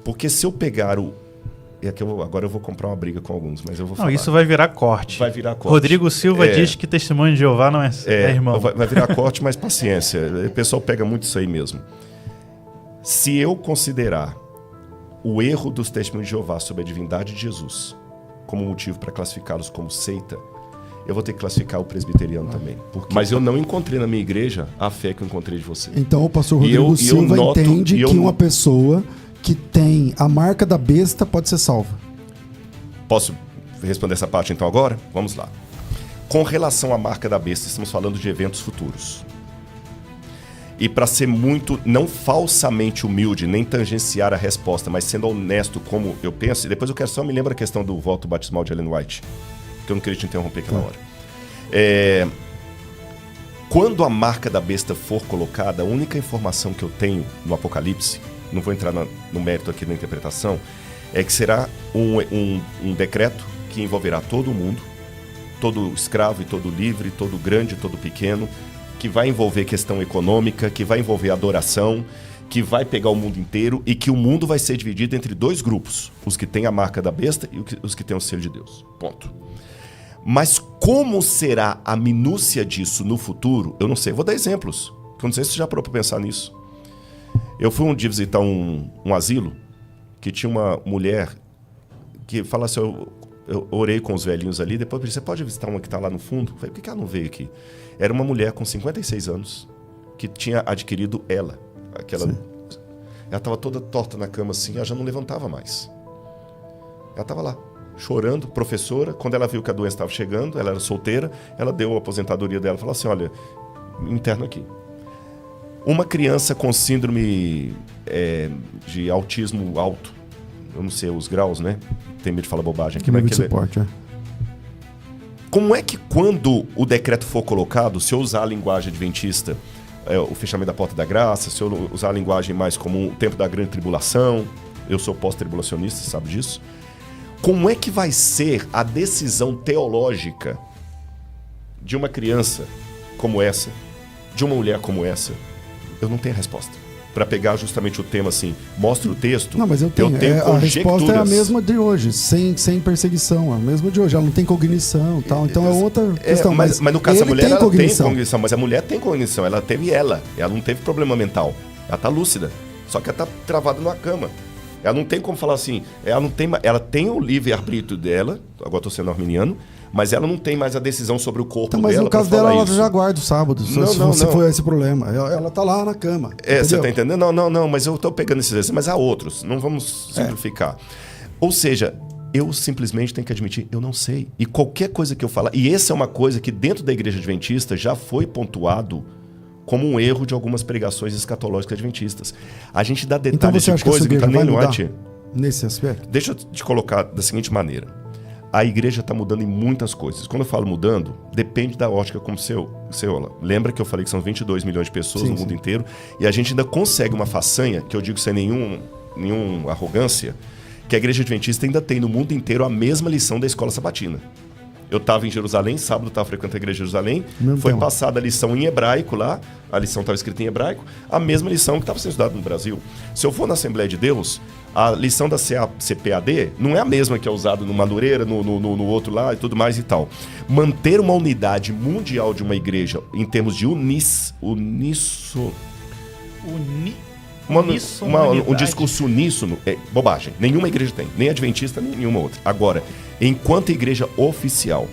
Porque se eu pegar o... agora eu vou comprar uma briga com alguns, mas eu vou falar. Não, isso vai virar corte. Vai virar corte. Rodrigo Silva diz que testemunho de Jeová não é irmão. Vai virar corte, mas paciência. O pessoal pega muito isso aí mesmo. Se eu considerar o erro dos testemunhos de Jeová sobre a divindade de Jesus como motivo para classificá-los como seita, eu vou ter que classificar o presbiteriano também. Mas eu não encontrei na minha igreja a fé que eu encontrei de você. Então o pastor Rodrigo Silva entende que uma pessoa que tem a marca da besta pode ser salva. Posso responder essa parte então agora? Vamos lá. Com relação à marca da besta, estamos falando de eventos futuros. E para ser muito, não falsamente humilde, nem tangenciar a resposta, mas sendo honesto como eu penso, e depois eu quero só me lembrar a questão do voto batismal de Ellen White, que eu não queria te interromper aquela hora. Quando a marca da besta for colocada, a única informação que eu tenho no Apocalipse, não vou entrar no mérito aqui da interpretação, é que será um decreto que envolverá todo mundo, todo escravo e todo livre, todo grande e todo pequeno, que vai envolver questão econômica, que vai envolver adoração, que vai pegar o mundo inteiro e que o mundo vai ser dividido entre dois grupos, os que têm a marca da besta e os que têm o selo de Deus. Ponto. Mas como será a minúcia disso no futuro, eu não sei. Vou dar exemplos, que eu não sei se você já parou para pensar nisso. Eu fui um dia visitar um asilo que tinha uma mulher que fala assim, eu orei com os velhinhos ali, depois eu disse, você pode visitar uma que está lá no fundo? Eu falei, por que ela não veio aqui? Era uma mulher com 56 anos que tinha adquirido ela. Ela estava toda torta na cama assim, ela já não levantava mais. Ela estava lá, chorando, professora. Quando ela viu que a doença estava chegando, ela era solteira, ela deu a aposentadoria dela e falou assim, olha, interno aqui. Uma criança com síndrome de autismo alto, eu não sei os graus, né? Tem medo de falar bobagem aqui. Nível de suporte, Como é que quando o decreto for colocado, se eu usar a linguagem adventista, o fechamento da porta da graça, se eu usar a linguagem mais comum, o tempo da grande tribulação, eu sou pós-tribulacionista, sabe disso? Como é que vai ser a decisão teológica de uma criança como essa, de uma mulher como essa? Eu não tenho a resposta. Para pegar justamente o tema assim, mostra o texto. Não, mas eu tenho a resposta é a mesma de hoje, sem perseguição, a mesma de hoje. Ela não tem cognição, tal. Então é outra questão. Mas no caso da mulher, ela tem cognição, mas a mulher tem cognição, ela teve ela não teve problema mental. Ela tá lúcida, só que ela tá travada numa cama. Ela não tem como falar assim, ela tem o livre-arbítrio dela, agora estou sendo arminiano, mas ela não tem mais a decisão sobre o corpo dela. Mas no caso dela, ela já guarda o sábado, se for esse problema. Ela tá lá na cama. Você tá entendendo? Não, mas eu tô pegando esses exemplos, mas há outros, não vamos simplificar. Ou seja, eu simplesmente tenho que admitir, eu não sei. E qualquer coisa que eu falar, e essa é uma coisa que dentro da igreja adventista já foi pontuado como um erro de algumas pregações escatológicas adventistas. A gente dá detalhes de coisa que tá nem no arte. Nesse aspecto? Deixa eu te colocar da seguinte maneira. A igreja está mudando em muitas coisas. Quando eu falo mudando, depende da ótica como você olha. Lembra que eu falei que são 22 milhões de pessoas no mundo inteiro e a gente ainda consegue uma façanha, que eu digo sem nenhuma arrogância, que a igreja adventista ainda tem no mundo inteiro a mesma lição da escola sabatina. Eu estava em Jerusalém, sábado estava frequentando a igreja de Jerusalém, foi passada a lição em hebraico lá, a lição estava escrita em hebraico, a mesma lição que estava sendo estudada no Brasil. Se eu for na Assembleia de Deus, a lição da CPAD não é a mesma que é usada no Madureira, no outro lá e tudo mais e tal. Manter uma unidade mundial de uma igreja em termos de um discurso uníssono é bobagem. Nenhuma igreja tem, nem adventista, nem nenhuma outra. Agora, enquanto igreja oficial,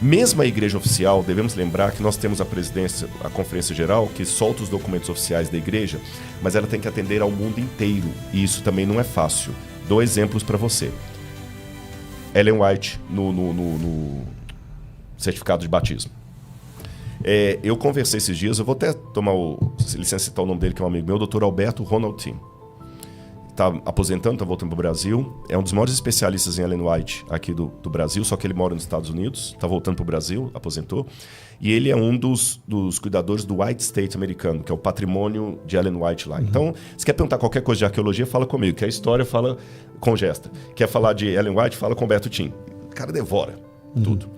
mesmo a igreja oficial, devemos lembrar que nós temos a presidência, a conferência geral, que solta os documentos oficiais da igreja, mas ela tem que atender ao mundo inteiro, e isso também não é fácil. Dou exemplos para você. Ellen White no certificado de batismo. Eu conversei esses dias, eu vou até tomar licença citar o nome dele, que é um amigo meu, o Dr. Alberto Ronald Tim. Está aposentando, está voltando para o Brasil. É um dos maiores especialistas em Ellen White aqui do Brasil, só que ele mora nos Estados Unidos, está voltando para o Brasil, aposentou. E ele é um dos cuidadores do White State americano, que é o patrimônio de Ellen White lá. Então, se quer perguntar qualquer coisa de arqueologia, fala comigo. Quer história, fala com Gesta. Quer falar de Ellen White, fala com Alberto Tim. O cara devora tudo.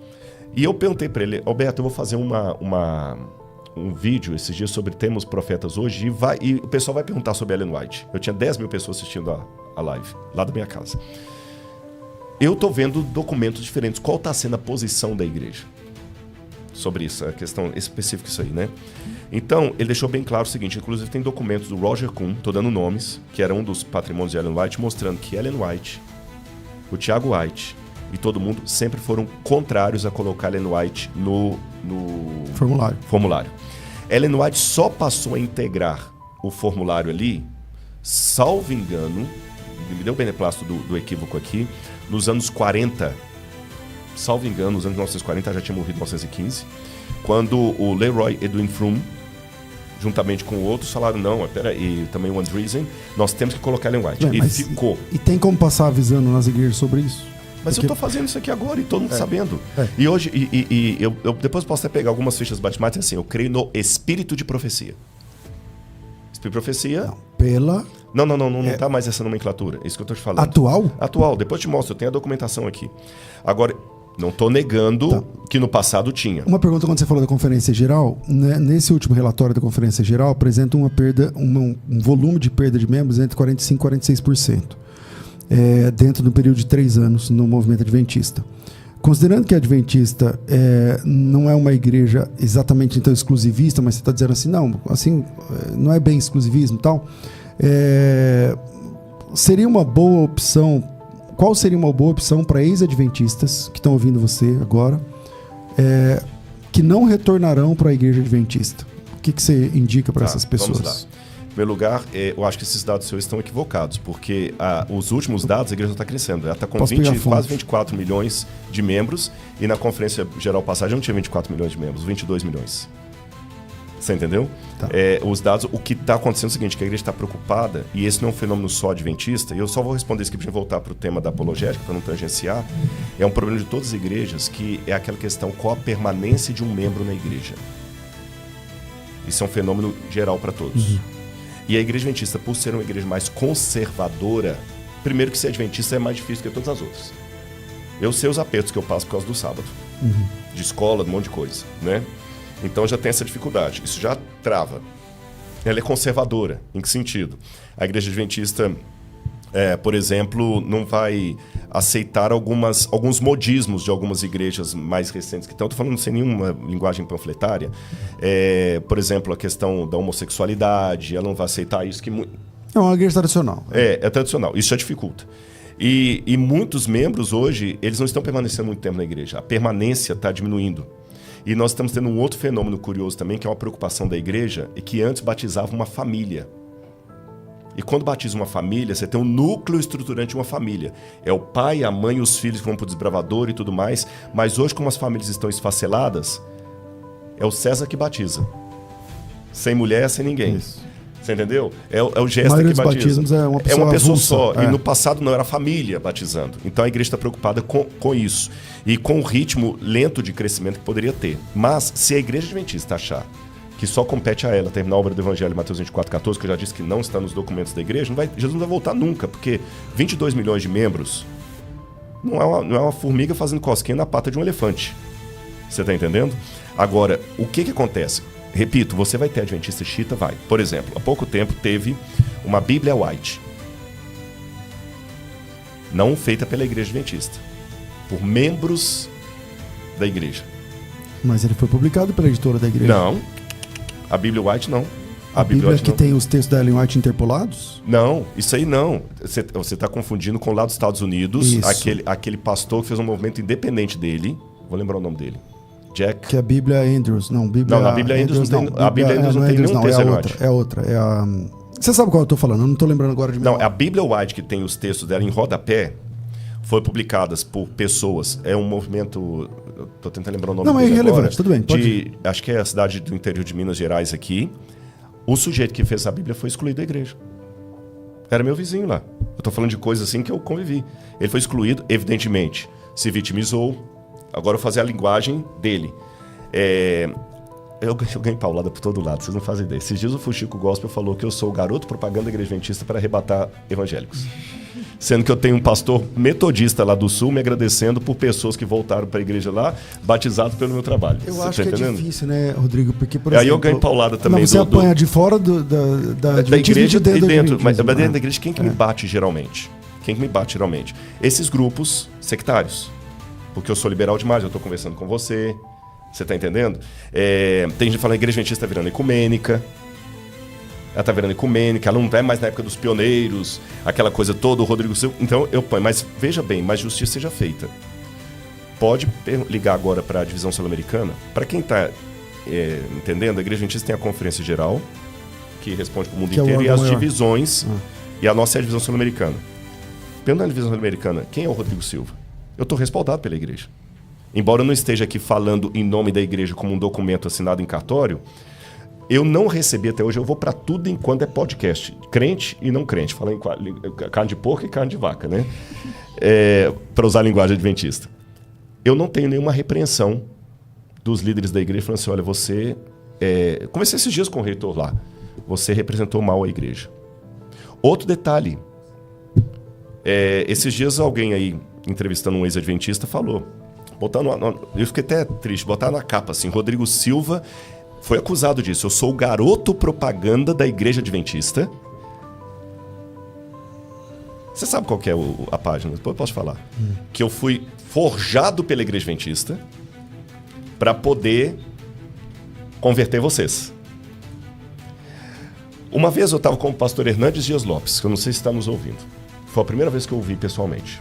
E eu perguntei para ele, Alberto, eu vou fazer um vídeo esses dias sobre Temos Profetas Hoje e o pessoal vai perguntar sobre Ellen White. Eu tinha 10 mil pessoas assistindo a live, lá da minha casa. Eu estou vendo documentos diferentes. Qual está sendo a posição da igreja sobre isso? A questão específica isso aí, né? Então, ele deixou bem claro o seguinte, inclusive tem documentos do Roger Kuhn, estou dando nomes, que era um dos patrimônios de Ellen White, mostrando que Ellen White, o Tiago White e todo mundo sempre foram contrários a colocar Ellen White no formulário. Ellen White só passou a integrar o formulário ali, salvo engano, me deu o beneplácito do equívoco aqui, nos anos 40, salvo engano, nos anos 1940, já tinha morrido em 1915, quando o Leroy Edwin Froome, juntamente com outros, falaram, não, e também o Andreessen, nós temos que colocar Ellen White. E ficou. E tem como passar avisando nas igrejas sobre isso? Mas eu estou fazendo isso aqui agora e todo mundo sabendo. E hoje, eu depois posso até pegar algumas fichas batismáticas assim, eu creio no espírito de profecia. Espírito de profecia... Não tá mais essa nomenclatura. É isso que eu estou te falando. Atual. Depois eu te mostro, eu tenho a documentação aqui. Agora, não estou negando que no passado tinha. Uma pergunta quando você falou da Conferência Geral. Né, nesse último relatório da Conferência Geral, apresenta uma perda, um volume de perda de membros entre 45% e 46%. Dentro do período de 3 anos no movimento adventista. Considerando que a adventista não é uma igreja exatamente então exclusivista, mas você está dizendo assim, não é bem exclusivismo e tal, seria uma boa opção, qual seria uma boa opção para ex-adventistas que estão ouvindo você agora, que não retornarão para a igreja adventista? O que você indica para essas pessoas? Vamos lá. Em primeiro lugar, eu acho que esses dados seus estão equivocados, porque os últimos dados, a igreja está crescendo. Ela está com quase 24 milhões de membros, e na Conferência Geral passada não tinha 24 milhões de membros, 22 milhões. Você entendeu? Tá. Os dados, o que está acontecendo é o seguinte, que a igreja está preocupada, e esse não é um fenômeno só adventista, e eu só vou responder isso aqui para voltar para o tema da apologética, para não tangenciar, é um problema de todas as igrejas, que é aquela questão, qual a permanência de um membro na igreja. Isso é um fenômeno geral para todos. E a igreja adventista, por ser uma igreja mais conservadora, primeiro que ser adventista é mais difícil que todas as outras. Eu sei os apertos que eu passo por causa do sábado. De escola, de um monte de coisa, né? Então já tem essa dificuldade. Isso já trava. Ela é conservadora. Em que sentido? A igreja adventista, por exemplo, não vai aceitar alguns modismos de algumas igrejas mais recentes que estão. Estou falando sem nenhuma linguagem panfletária. Por exemplo, a questão da homossexualidade, ela não vai aceitar isso. É uma igreja tradicional. É tradicional. Isso já dificulta. E muitos membros hoje, eles não estão permanecendo muito tempo na igreja. A permanência está diminuindo. E nós estamos tendo um outro fenômeno curioso também, que é uma preocupação da igreja, e que antes batizava uma família. E quando batiza uma família, você tem um núcleo estruturante de uma família. É o pai, a mãe, os filhos que vão para o desbravador e tudo mais. Mas hoje, como as famílias estão esfaceladas, é o César que batiza. Sem mulher, sem ninguém. Isso. Você entendeu? É o gesto que batiza. Batismos é uma pessoa só. E no passado não era a família batizando. Então a igreja está preocupada com isso. E com o ritmo lento de crescimento que poderia ter. Mas se a igreja adventista achar que só compete a ela terminar a obra do Evangelho, Mateus 24,14, que eu já disse que não está nos documentos da igreja, Jesus não vai voltar nunca, porque 22 milhões de membros não é uma formiga fazendo cosquinha na pata de um elefante. Você está entendendo? Agora, o que acontece? Repito, você vai ter adventista xiita? Vai. Por exemplo, há pouco tempo teve uma Bíblia White, não feita pela igreja adventista, por membros da igreja. Mas ele foi publicado pela editora da igreja? Não. A Bíblia White não. A Bíblia que tem os textos da Ellen White interpolados? Não, isso aí não. Você está confundindo com lá dos Estados Unidos, aquele pastor que fez um movimento independente dele. Vou lembrar o nome dele. Jack. Que é a Bíblia Andrews. Não, a Bíblia Andrews não tem. A Bíblia Andrews não tem nenhum texto Ellen White. É outra. Você sabe qual eu estou falando? Eu não estou lembrando agora de mim. Não, a Bíblia White, que tem os textos dela em rodapé, foi publicadas por pessoas. É um movimento. Estou tentando lembrar o nome dele. Não, é irrelevante, tudo bem. Acho que é a cidade do interior de Minas Gerais aqui. O sujeito que fez a Bíblia foi excluído da igreja. Era meu vizinho lá. Eu estou falando de coisas assim que eu convivi. Ele foi excluído, evidentemente, se vitimizou. Agora eu vou fazer a linguagem dele. Eu ganhei paulada por todo lado, vocês não fazem ideia. Esses dias o Fuxico Gospel falou que eu sou o garoto propaganda da igreja adventista para arrebatar evangélicos. Sendo que eu tenho um pastor metodista lá do Sul me agradecendo por pessoas que voltaram para a igreja lá, batizados pelo meu trabalho. Eu acho que é difícil, né, Rodrigo? Porque, por exemplo... Aí eu ganho paulada também. Você apanha de fora da igreja e dentro. Mas dentro da igreja, quem que me bate geralmente? Quem que me bate geralmente? Esses grupos sectários. Porque eu sou liberal demais, eu estou conversando com você. Você está entendendo? Tem gente falando que a igreja adventista está virando ecumênica. Ela está virando ecumênica, ela não é mais na época dos pioneiros, aquela coisa toda, o Rodrigo Silva. Então eu ponho, mas veja bem, mas justiça seja feita. Pode ligar agora para a divisão sul-americana. Para quem está entendendo, a igreja adventista tem a conferência geral, que responde para o mundo inteiro, e as divisões, e a nossa é a divisão sul-americana. Perguntando na divisão sul-americana, quem é o Rodrigo Silva? Eu estou respaldado pela igreja. Embora eu não esteja aqui falando em nome da igreja como um documento assinado em cartório, eu não recebi até hoje, eu vou para tudo enquanto é podcast. Crente e não crente. Fala em carne de porco e carne de vaca, né? Para usar a linguagem adventista. Eu não tenho nenhuma repreensão dos líderes da igreja falando assim, olha, você... Comecei esses dias com o reitor lá. Você representou mal a igreja. Outro detalhe. Esses dias alguém aí, entrevistando um ex-adventista, falou... eu fiquei até triste, botar na capa assim, Rodrigo Silva... Foi acusado disso. Eu sou o garoto propaganda da igreja adventista. Você sabe qual que é a página? Depois eu posso falar. Que eu fui forjado pela igreja adventista para poder converter vocês. Uma vez eu estava com o pastor Hernandes Dias Lopes, que eu não sei se está nos ouvindo. Foi a primeira vez que eu ouvi pessoalmente.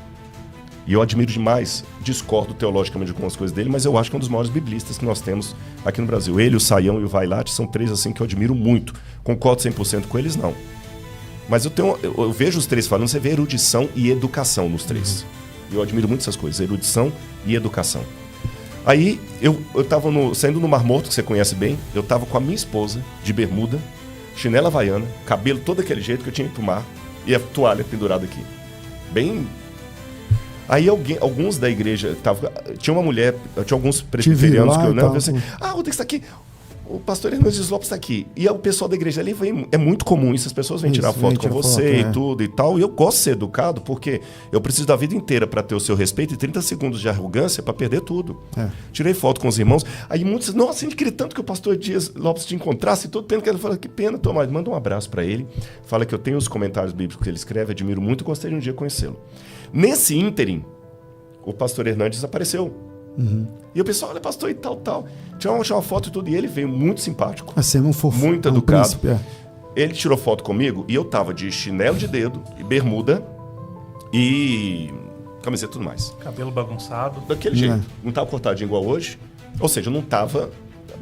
E eu admiro demais, discordo teologicamente de algumas coisas dele, mas eu acho que é um dos maiores biblistas que nós temos aqui no Brasil. Ele, o Saião e o Vailate são três assim que eu admiro muito. Concordo 100% com eles, não. Mas eu vejo os três falando, você vê erudição e educação nos três. Eu admiro muito essas coisas, erudição e educação. Aí, eu estava saindo no Mar Morto, que você conhece bem, eu estava com a minha esposa, de bermuda, chinela havaiana, cabelo todo daquele jeito que eu tinha ido pro mar, e a toalha pendurada aqui. Bem... Aí alguns da igreja, tinha uma mulher, tinha alguns presbiterianos que eu não, assim, Rodrigo está aqui, o pastor Hernandes Lopes está aqui. E o pessoal da igreja ali, é muito comum isso, as pessoas vêm tirar foto com você e tudo e tal. E eu gosto de ser educado porque eu preciso da vida inteira para ter o seu respeito e 30 segundos de arrogância para perder tudo. Tirei foto com os irmãos. Aí muitos, nossa, ele queria tanto que o pastor Dias Lopes te encontrasse e tudo. Pena que ele fala, que pena, Tomás, manda um abraço para ele. Fala que eu tenho os comentários bíblicos que ele escreve, admiro muito e gostaria de um dia conhecê-lo. Nesse ínterim, o pastor Hernandes apareceu. E o pessoal, olha, pastor e tal. Tirou uma foto e tudo, e ele veio muito simpático. Muito educado. Ele tirou foto comigo e eu tava de chinelo de dedo, e bermuda e camiseta e tudo mais. Cabelo bagunçado. Daquele jeito. Não tava cortadinho igual hoje. Ou seja, não tava...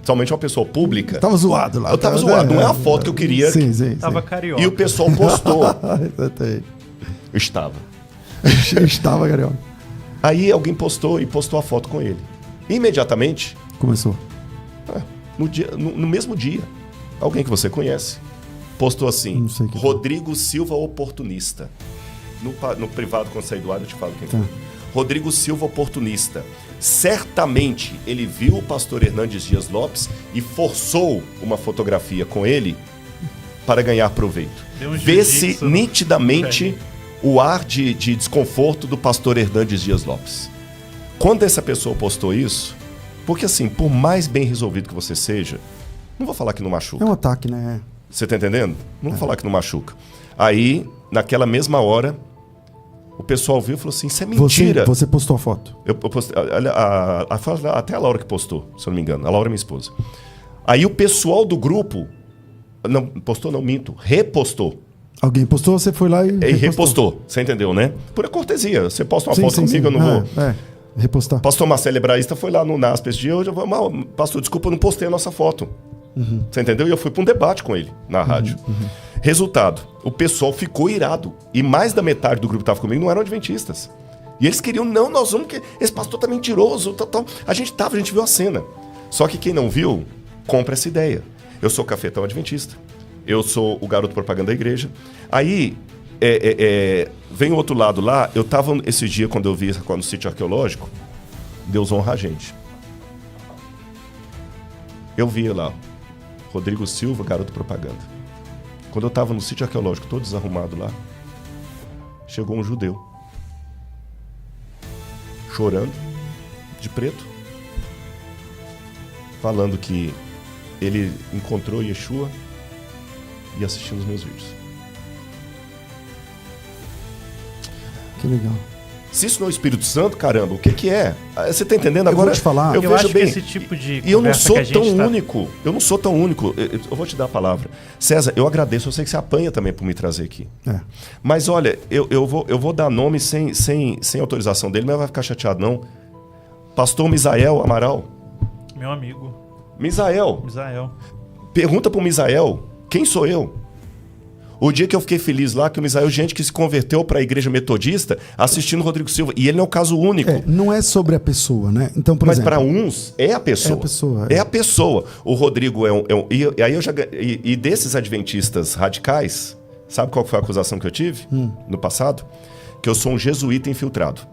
Somente uma pessoa pública. Tava zoado lá. Eu tava zoado. Não é a foto que eu queria. Sim. Tava carioca. E o pessoal postou. Estava carioca. Aí alguém postou a foto com ele. Imediatamente... Começou. No mesmo dia, alguém que você conhece postou assim, Rodrigo Silva oportunista. No privado, quando sair do ar, eu te falo quem foi. Rodrigo Silva oportunista. Certamente ele viu o pastor Hernandes Dias Lopes e forçou uma fotografia com ele para ganhar proveito. Vê-se nitidamente o ar de desconforto do pastor Hernandes Dias Lopes. Quando essa pessoa postou isso, porque assim, por mais bem resolvido que você seja, não vou falar que não machuca. É um ataque, né? Você tá entendendo? Não vou falar que não machuca. Aí, naquela mesma hora, o pessoal viu e falou assim, isso é mentira. Você postou a foto? Eu postei, até a Laura que postou, se eu não me engano. A Laura é minha esposa. Aí o pessoal do grupo, não postou não, minto, repostou. Alguém postou, você foi lá e repostou. Você entendeu, né? Por cortesia. Você posta uma foto comigo, eu não vou... repostar. Pastor Marcelo Hebraísta foi lá no NASP esse dia, eu já vou, pastor, desculpa, eu não postei a nossa foto. Você entendeu? E eu fui para um debate com ele na rádio. Resultado, o pessoal ficou irado. E mais da metade do grupo que estava comigo não eram adventistas. E eles queriam, não, nós vamos, que esse pastor tá mentiroso, tal. A gente viu a cena. Só que quem não viu, compra essa ideia. Eu sou cafetão adventista. Eu sou o garoto propaganda da igreja. Aí, vem o outro lado lá. Eu estava esse dia, quando eu vi no sítio arqueológico, Deus honra a gente. Eu via lá, Rodrigo Silva, garoto propaganda. Quando eu estava no sítio arqueológico, todo desarrumado lá, chegou um judeu, chorando, de preto, falando que ele encontrou Yeshua e assistindo os meus vídeos. Que legal. Se isso não é o Espírito Santo, caramba, o que é? Você tá entendendo agora? Eu vou te falar. Eu acho bem, que esse tipo de e eu não sou tão tá... único. Eu não sou tão único. Eu vou te dar a palavra. César, eu agradeço. Eu sei que você apanha também por me trazer aqui. É. Mas olha, eu vou dar nome sem autorização dele, mas não vai ficar chateado, não. Pastor Misael Amaral. Meu amigo. Misael. Pergunta pro Misael, quem sou eu? O dia que eu fiquei feliz lá, que o Misael, gente que se converteu para a igreja metodista, assistindo o Rodrigo Silva. E ele não é o caso único. Não é sobre a pessoa, né? Então, por Mas exemplo, para uns, é a pessoa. É a pessoa. É a pessoa. O Rodrigo e aí eu já... E desses adventistas radicais, sabe qual foi a acusação que eu tive no passado? Que eu sou um jesuíta infiltrado.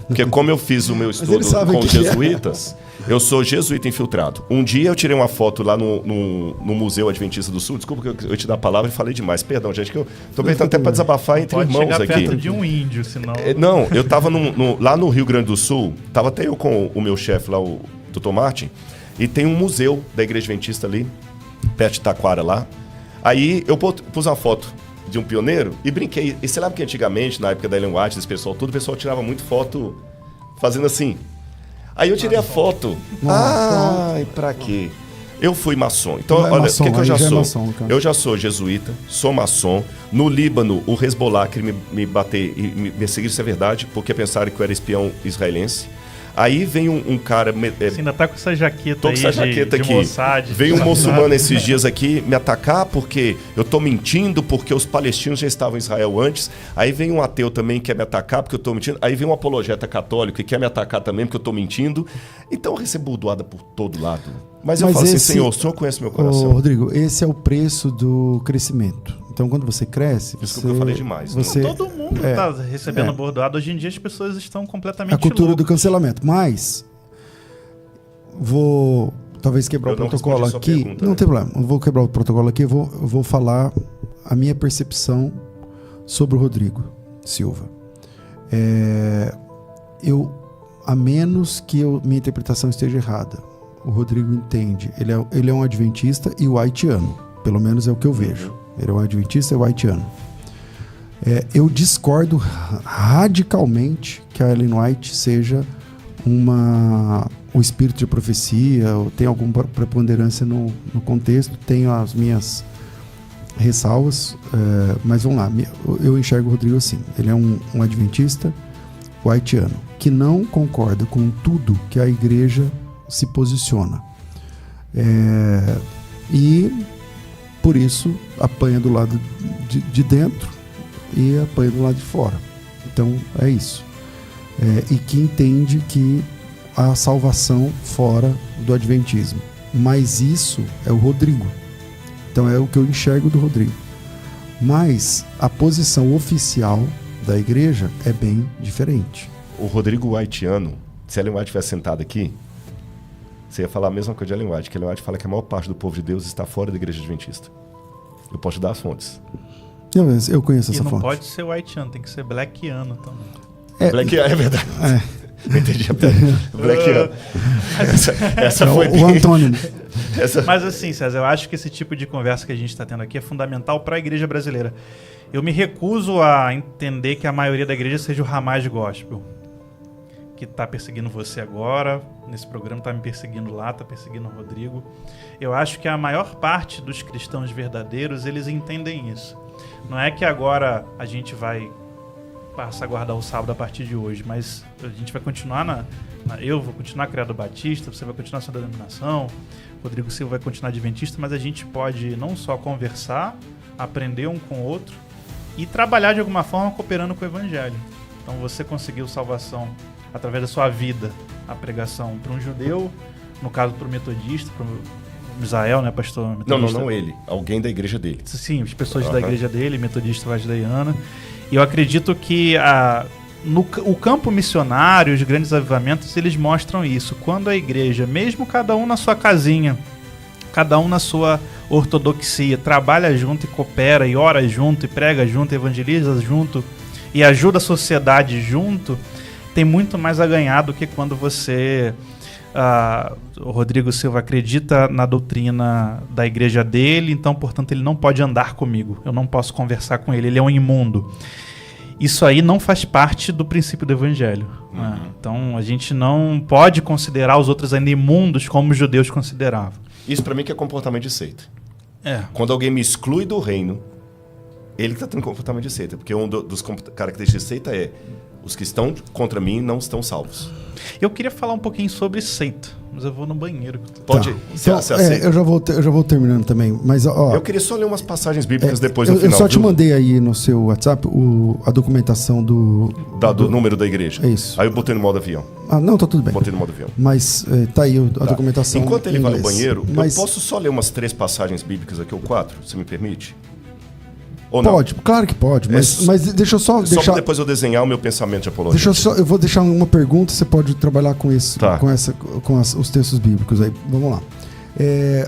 Porque como eu fiz o meu estudo com os jesuítas... Eu sou jesuíta infiltrado. Um dia eu tirei uma foto lá no Museu Adventista do Sul. Desculpa que eu te dar a palavra e falei demais. Perdão, gente, que eu tô aproveitando até para desabafar entre irmãos aqui. Pode chegar perto de um índio, senão... Não, eu tava lá no Rio Grande do Sul, tava até eu com o meu chefe lá, o Dr. Martin, e tem um museu da Igreja Adventista ali, perto de Taquara lá. Aí eu pus uma foto de um pioneiro e brinquei. E você lembra que antigamente, na época da Ellen White, desse pessoal tudo, o pessoal tirava muito foto fazendo assim... Aí eu tirei a foto. Ai, pra quê? Eu fui maçom. Então, olha, o que eu já sou? Eu já sou jesuíta, sou maçom. No Líbano, o Hezbollah queria me bater e me seguir, isso é verdade, porque pensaram que eu era espião israelense. Aí vem um cara... Você ainda tá com essa jaqueta aí de Mossad. Veio um muçulmano esses dias aqui me atacar porque eu tô mentindo, porque os palestinos já estavam em Israel antes. Aí vem um ateu também que quer me atacar porque eu tô mentindo. Aí vem um apologeta católico que quer me atacar também porque eu tô mentindo. Então eu recebo doada por todo lado. Mas eu falo assim, Senhor, o Senhor conhece meu coração. Rodrigo, esse é o preço do crescimento. Então, quando você cresce... Desculpa, eu falei demais. Todo mundo está recebendo bordoado. Hoje em dia, as pessoas estão completamente a cultura loucas. do cancelamento. Mas, vou talvez quebrar o protocolo aqui. Pergunta, não tem problema. Eu vou quebrar o protocolo aqui. Eu vou falar a minha percepção sobre o Rodrigo Silva. A menos que minha interpretação esteja errada, o Rodrigo entende. Ele é um adventista e whiteano. Pelo menos é o que eu vejo. Ele é um adventista e whiteano. Eu discordo radicalmente que a Ellen White seja o espírito de profecia, ou tem alguma preponderância no contexto. Tenho as minhas ressalvas, mas vamos lá. Eu enxergo o Rodrigo assim. Ele é um adventista whiteano, que não concorda com tudo que a igreja se posiciona. E por isso apanha do lado de dentro e apanha do lado de fora. Então é isso. E que entende que há salvação fora do adventismo. Mas isso é o Rodrigo. Então é o que eu enxergo do Rodrigo. Mas a posição oficial da igreja é bem diferente. O Rodrigo Whiteano, se Ellen White tivesse sentado aqui, você ia falar a mesma coisa de Ellen White, que Ellen White fala que a maior parte do povo de Deus está fora da igreja adventista. Eu posso te dar as fontes. Eu conheço essa fonte. E não pode ser whiteano, tem que ser blackiano também. Blackiano, é verdade. Não entendi a pergunta. Blackiano. Essa foi o antônimo. Mas assim, César, eu acho que esse tipo de conversa que a gente está tendo aqui é fundamental para a igreja brasileira. Eu me recuso a entender que a maioria da igreja seja o Ramais Gospel, que está perseguindo você agora, nesse programa está me perseguindo lá, está perseguindo o Rodrigo. Eu acho que a maior parte dos cristãos verdadeiros, eles entendem isso. Não é que agora a gente vai passar a guardar o sábado a partir de hoje, mas a gente vai continuar eu vou continuar criado batista, você vai continuar sua denominação, Rodrigo Silva vai continuar adventista, mas a gente pode não só conversar, aprender um com o outro e trabalhar de alguma forma cooperando com o evangelho. Então você conseguiu salvação através da sua vida, a pregação para um judeu, no caso para o metodista, para o Misael, né, pastor metodista? Não ele, alguém da igreja dele. Sim, as pessoas da igreja dele, metodista valdeiana. E eu acredito que o campo missionário, os grandes avivamentos, eles mostram isso. Quando a igreja, mesmo cada um na sua casinha, cada um na sua ortodoxia, trabalha junto e coopera, e ora junto, e prega junto, e evangeliza junto, e ajuda a sociedade junto, tem muito mais a ganhar do que quando você... o Rodrigo Silva acredita na doutrina da igreja dele, então, portanto, ele não pode andar comigo, eu não posso conversar com ele, ele é um imundo. Isso aí não faz parte do princípio do evangelho. Né? Então, a gente não pode considerar os outros ainda imundos como os judeus consideravam. Isso para mim que é comportamento de seita. É. Quando alguém me exclui do reino, ele está tendo comportamento de seita. Porque um dos características de seita é os que estão contra mim não estão salvos. Eu queria falar um pouquinho sobre seita, mas eu vou no banheiro. Pode. Então, eu já vou terminando também. Mas, ó, eu queria só ler umas passagens bíblicas depois no final. Eu só te mandei aí no seu WhatsApp a documentação do número da igreja. É isso. Aí eu botei no modo avião. Não, tá tudo bem. Botei no modo avião. Mas tá aí a documentação. Enquanto ele vai ao banheiro, mas... eu posso só ler umas 3 passagens bíblicas aqui, ou 4, se me permite? Ou não? Pode, claro que pode, mas deixa eu só deixar... Só para depois eu desenhar o meu pensamento de apologia. Eu vou deixar uma pergunta, você pode trabalhar com isso, tá. os textos bíblicos aí. Vamos lá.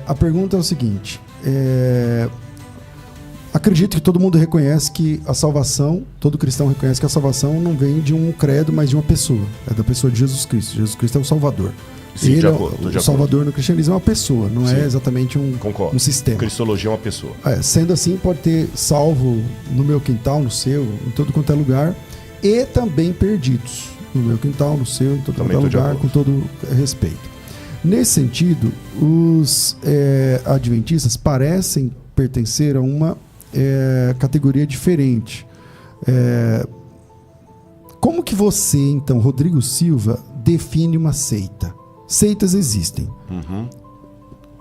A pergunta é o seguinte: acredito que todo mundo reconhece que a salvação, todo cristão reconhece que a salvação não vem de um credo, mas de uma pessoa. É da pessoa de Jesus Cristo. Jesus Cristo é o Salvador. Sim, Ele o Salvador no cristianismo é uma pessoa, não Sim. É exatamente um sistema. Cristologia é uma pessoa. Sendo assim, pode ter salvo no meu quintal, no seu, em todo quanto é lugar, e também perdidos no meu quintal, no seu, em todo quanto é lugar, com todo respeito. Nesse sentido, os adventistas parecem pertencer a uma categoria diferente. Como que você, então, Rodrigo Silva, define uma seita? Seitas existem.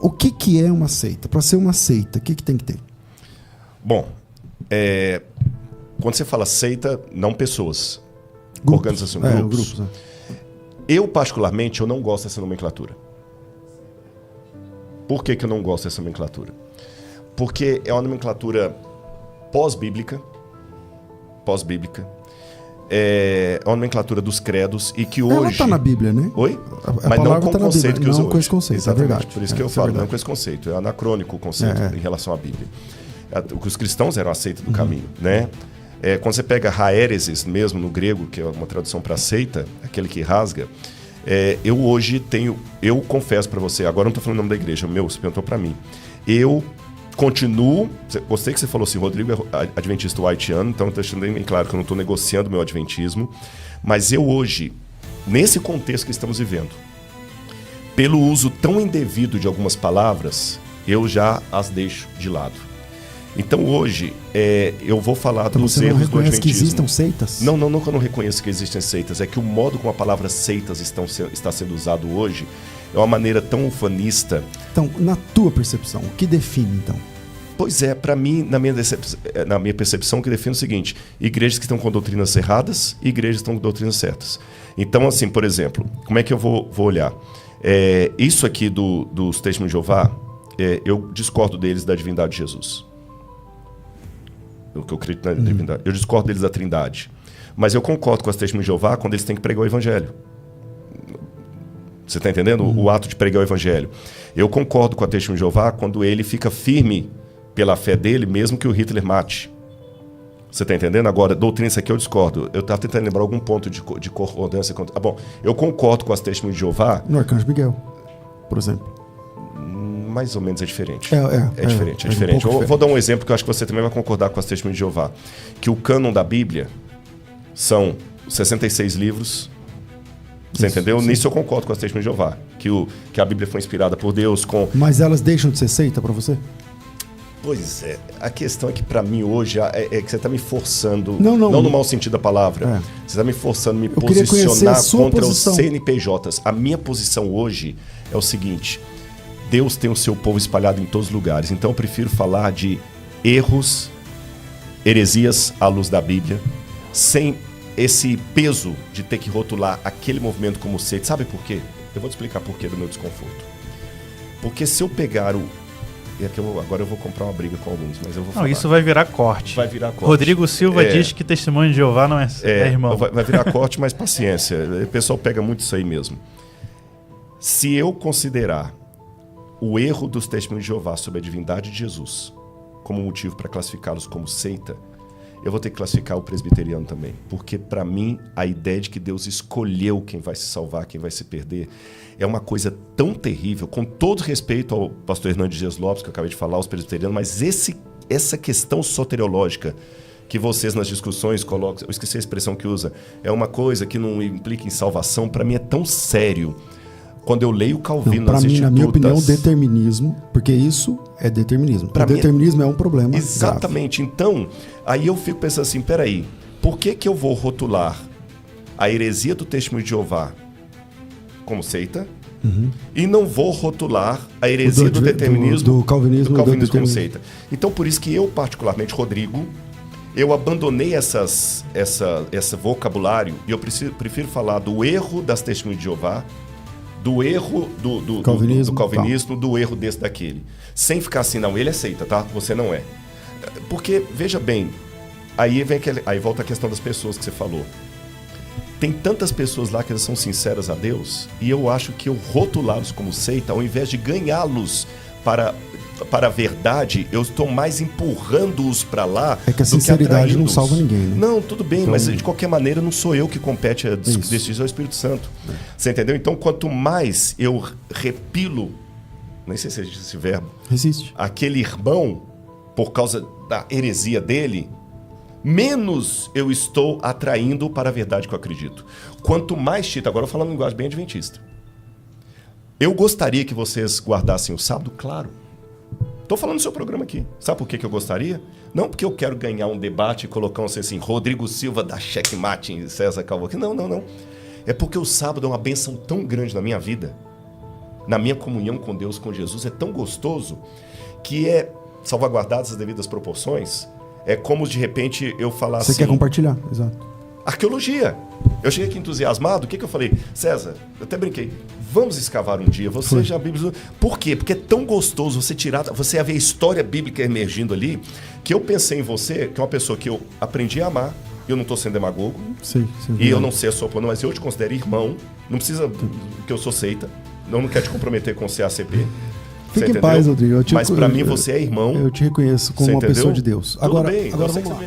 O que é uma seita? Para ser uma seita, o que tem que ter? Bom, quando você fala seita, não pessoas. Grupos. Organização, grupos. Eu, particularmente, eu não gosto dessa nomenclatura. Por que eu não gosto dessa nomenclatura? Porque é uma nomenclatura pós-bíblica. É uma nomenclatura dos credos e que hoje... Ela está na Bíblia, né? Oi? Mas não com o conceito que usa hoje. Não com esse conceito, exatamente. É verdade. Por isso que eu falo, não com esse conceito. É anacrônico o conceito em relação à Bíblia. Os cristãos eram a seita do caminho, né? Quando você pega haéreses mesmo no grego, que é uma tradução para seita, aquele que rasga, eu hoje eu confesso para você, agora não estou falando o nome da igreja, você perguntou para mim, eu continuo, gostei que você falou assim, Rodrigo é adventista whiteano, então deixando bem claro que eu não estou negociando o meu adventismo, mas eu hoje, nesse contexto que estamos vivendo, pelo uso tão indevido de algumas palavras, eu já as deixo de lado. Então hoje, eu vou falar dos erros do adventismo. Você não reconhece que existam seitas? Não que eu não reconheço que existem seitas, é que o modo como a palavra seitas está sendo usado hoje é uma maneira tão ufanista. Então, na tua percepção, o que define, então? Pois para mim, na minha percepção, o que define é o seguinte: igrejas que estão com doutrinas erradas e igrejas que estão com doutrinas certas. Então, assim, por exemplo, como é que eu vou olhar? Isso aqui dos Testemunhos de Jeová, eu discordo deles da divindade de Jesus. O que eu acredito na divindade. Eu discordo deles da Trindade. Mas eu concordo com as Testemunhas de Jeová quando eles têm que pregar o Evangelho. Você está entendendo? O ato de pregar o Evangelho. Eu concordo com a Testemunha de Jeová quando ele fica firme pela fé dele, mesmo que o Hitler mate. Você está entendendo? Agora, doutrina, isso aqui eu discordo. Eu estava tentando lembrar algum ponto de concordância. Bom, eu concordo com as Testemunhas de Jeová. No Arcanjo Miguel, por exemplo. Mais ou menos é diferente. É diferente. Eu vou dar um exemplo que eu acho que você também vai concordar com as Testemunhas de Jeová. Que o cânon da Bíblia são 66 livros. Você entendeu? Sim. Nisso eu concordo com as Testemunhas de Jeová. Que a Bíblia foi inspirada por Deus com... Mas elas deixam de ser seita para você? Pois é. A questão é que para mim hoje é que você está me forçando... Não no mau sentido da palavra. Você está me forçando a me posicionar contra os CNPJs. A minha posição hoje é o seguinte: Deus tem o seu povo espalhado em todos os lugares. Então eu prefiro falar de erros, heresias à luz da Bíblia, sem esse peso de ter que rotular aquele movimento como seita. Sabe por quê? Eu vou te explicar por quê do meu desconforto. Porque se eu pegar agora eu vou comprar uma briga com alguns, mas eu vou falar. Não, isso vai virar corte. Vai virar corte. Rodrigo Silva diz que testemunho de Jeová não é irmão. Vai virar corte, mas paciência. O pessoal pega muito isso aí mesmo. Se eu considerar o erro dos testemunhos de Jeová sobre a divindade de Jesus como motivo para classificá-los como seita, eu vou ter que classificar o presbiteriano também. Porque, para mim, a ideia de que Deus escolheu quem vai se salvar, quem vai se perder, é uma coisa tão terrível, com todo respeito ao pastor Hernandes Dias Lopes, que eu acabei de falar, aos presbiterianos, mas essa questão soteriológica que vocês nas discussões colocam, eu esqueci a expressão que usa, é uma coisa que não implica em salvação, para mim é tão sério. Quando eu leio Calvino nas Institutas... Na minha opinião, determinismo, porque isso é determinismo. O determinismo é um problema Exatamente. Grave. Então, aí eu fico pensando assim, peraí, por que eu vou rotular a heresia do Testemunho de Jeová como seita e não vou rotular a heresia do determinismo do calvinismo como seita? Então, por isso que eu, particularmente, Rodrigo, eu abandonei esse vocabulário e eu prefiro falar do erro das Testemunhas de Jeová, do erro do calvinismo, do erro desse daquele. Sem ficar assim, não, ele é seita, tá? Você não é. Porque, veja bem, aí volta a questão das pessoas que você falou. Tem tantas pessoas lá que elas são sinceras a Deus, e eu acho que eu rotulá-los como seita, ao invés de ganhá-los para a verdade, eu estou mais empurrando-os para lá. É que a sinceridade não salva ninguém, né? Não, tudo bem, então... mas de qualquer maneira não sou eu que compete a decisão, é o Espírito Santo. Você entendeu? Então, quanto mais eu repilo, nem sei se existe esse verbo, aquele irmão, por causa da heresia dele, menos eu estou atraindo para a verdade que eu acredito. Quanto mais, Tito, agora eu falando em linguagem bem adventista, eu gostaria que vocês guardassem o sábado, claro. Estou falando do seu programa aqui. Sabe por que eu gostaria? Não porque eu quero ganhar um debate e colocar assim, Rodrigo Silva da Checkmate em César Cavalcante. Não. É porque o sábado é uma bênção tão grande na minha vida, na minha comunhão com Deus, com Jesus, é tão gostoso, que é, salvaguardadas as devidas proporções, é como de repente eu falar assim... Você quer compartilhar, exato. Arqueologia. Eu cheguei aqui entusiasmado, o que eu falei? César, eu até brinquei, vamos escavar um dia, você já... Por quê? Porque é tão gostoso você ver a história bíblica emergindo ali, que eu pensei em você, que é uma pessoa que eu aprendi a amar, eu não estou sendo demagogo, e eu não sei a sua opinião, mas eu te considero irmão, não precisa que eu sou seita, não quero te comprometer com o CACP. Fique em paz, Rodrigo. Mas para mim você é irmão. Eu te reconheço como uma pessoa de Deus. Agora vamos lá.